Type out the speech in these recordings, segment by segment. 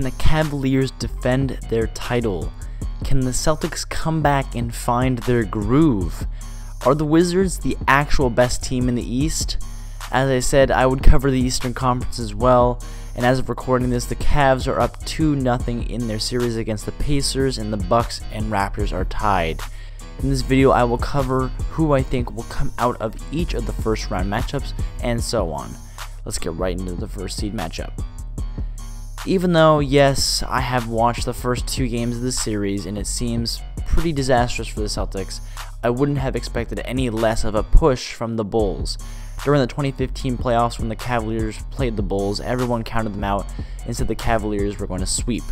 Can the Cavaliers defend their title? Can the Celtics come back and find their groove? Are the Wizards the actual best team in the East? As I said, I would cover the Eastern Conference as well, and as of recording this, the Cavs are up 2-0 in their series against the Pacers, and the Bucks and Raptors are tied. In this video, I will cover who I think will come out of each of the first round matchups, and so on. Let's get right into the first seed matchup. Even though, yes, I have watched the first 2 games of the series and it seems pretty disastrous for the Celtics, I wouldn't have expected any less of a push from the Bulls. During the 2015 playoffs when the Cavaliers played the Bulls, everyone counted them out and said the Cavaliers were going to sweep.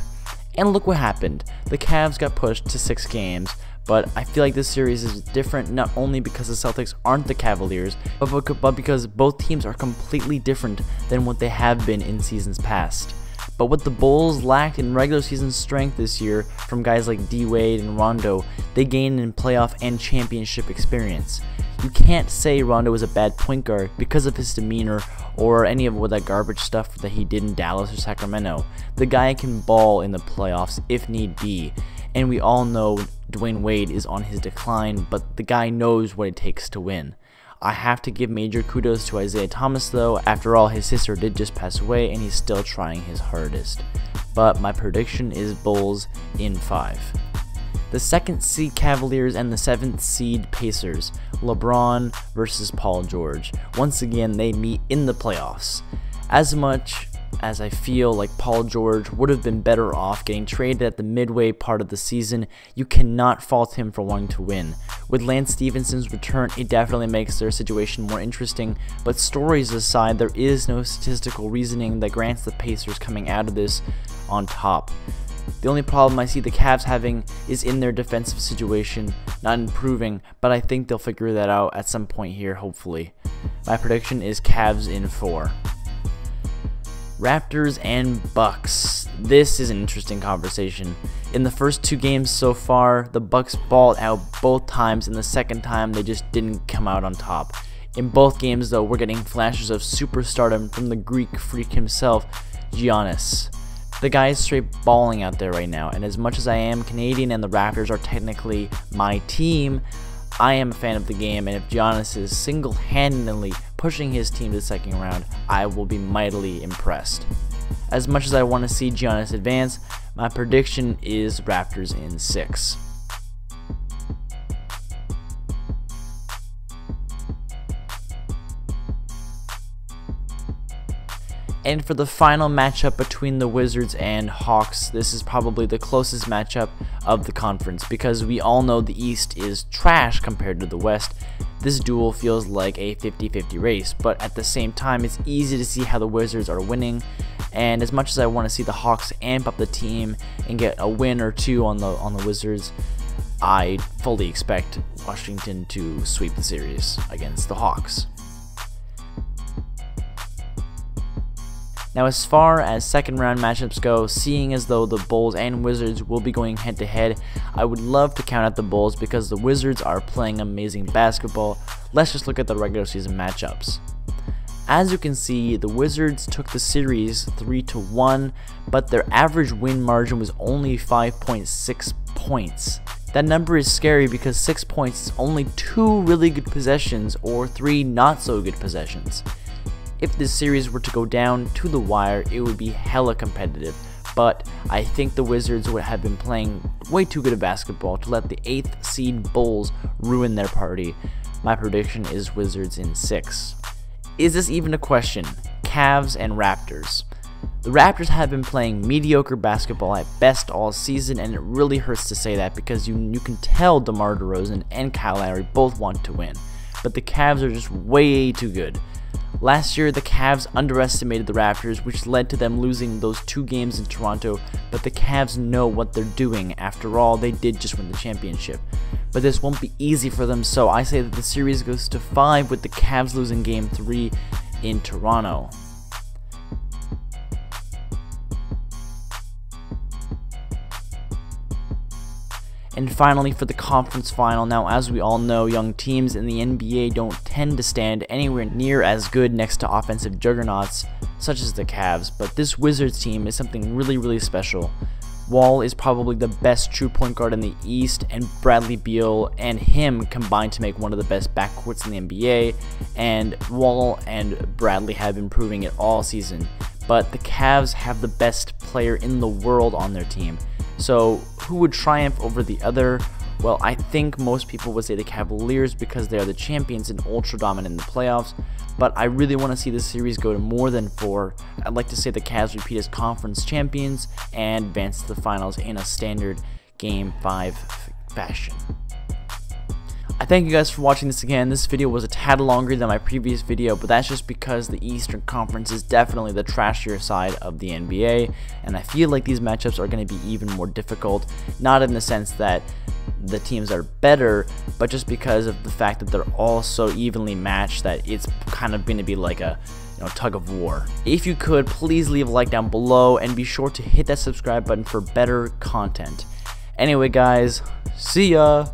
And look what happened. The Cavs got pushed to 6 games, but I feel like this series is different not only because the Celtics aren't the Cavaliers, but because both teams are completely different than what they have been in seasons past. But what the Bulls lacked in regular season strength this year from guys like D-Wade and Rondo, they gained in playoff and championship experience. You can't say Rondo is a bad point guard because of his demeanor or any of that garbage stuff that he did in Dallas or Sacramento. The guy can ball in the playoffs if need be, and we all know Dwayne Wade is on his decline, but the guy knows what it takes to win. I have to give major kudos to Isaiah Thomas though. After all, his sister did just pass away and he's still trying his hardest. But my prediction is Bulls in 5. The 2nd seed Cavaliers and the 7th seed Pacers. LeBron versus Paul George. Once again, they meet in the playoffs. As much as I feel like Paul George would have been better off getting traded at the midway part of the season, you cannot fault him for wanting to win. With Lance Stephenson's return, it definitely makes their situation more interesting, but stories aside, there is no statistical reasoning that grants the Pacers coming out of this on top. The only problem I see the Cavs having is in their defensive situation, not improving, but I think they'll figure that out at some point here, hopefully. My prediction is Cavs in 4. Raptors and Bucks. This is an interesting conversation. In the first 2 games so far, the Bucks balled out both times, and the second time they just didn't come out on top. In both games though, we're getting flashes of superstardom from the Greek freak himself, Giannis. The guy is straight balling out there right now, and as much as I am Canadian and the Raptors are technically my team, I am a fan of the game, and if Giannis is single-handedly pushing his team to the second round, I will be mightily impressed. As much as I want to see Giannis advance, my prediction is Raptors in 6. And for the final matchup between the Wizards and Hawks, this is probably the closest matchup of the conference because we all know the East is trash compared to the West. This duel feels like a 50-50 race, but at the same time it's easy to see how the Wizards are winning, and as much as I want to see the Hawks amp up the team and get a win or 2 on the Wizards, I fully expect Washington to sweep the series against the Hawks. Now, as far as second round matchups go, seeing as though the Bulls and Wizards will be going head to head, I would love to count out the Bulls because the Wizards are playing amazing basketball. Let's just look at the regular season matchups. As you can see, the Wizards took the series 3-1, but their average win margin was only 5.6 points. That number is scary because 6 points is only 2 really good possessions or 3 not so good possessions. If this series were to go down to the wire, it would be hella competitive, but I think the Wizards would have been playing way too good of basketball to let the 8th seed Bulls ruin their party. My prediction is Wizards in 6. Is this even a question? Cavs and Raptors. The Raptors have been playing mediocre basketball at best all season, and it really hurts to say that because you can tell DeMar DeRozan and Kyle Lowry both want to win, but the Cavs are just way too good. Last year, the Cavs underestimated the Raptors, which led to them losing those 2 games in Toronto, but the Cavs know what they're doing. After all, they did just win the championship. But this won't be easy for them, so I say that the series goes to 5 with the Cavs losing Game 3 in Toronto. And finally, for the conference final, now as we all know, young teams in the NBA don't tend to stand anywhere near as good next to offensive juggernauts such as the Cavs, but this Wizards team is something really special. Wall is probably the best true point guard in the East, and Bradley Beal and him combined to make one of the best backcourts in the NBA, and Wall and Bradley have been proving it all season. But the Cavs have the best player in the world on their team. So who would triumph over the other? Well, I think most people would say the Cavaliers because they are the champions and ultra dominant in the playoffs, but I really want to see this series go to more than 4. I'd like to say the Cavs repeat as conference champions and advance to the finals in a standard Game 5 fashion. I thank you guys for watching this again. This video was a tad longer than my previous video, but that's just because the Eastern Conference is definitely the trashier side of the NBA, and I feel like these matchups are going to be even more difficult, not in the sense that the teams are better, but just because of the fact that they're all so evenly matched that it's kind of going to be like a tug of war. If you could, please leave a like down below and be sure to hit that subscribe button for better content. Anyway guys, see ya!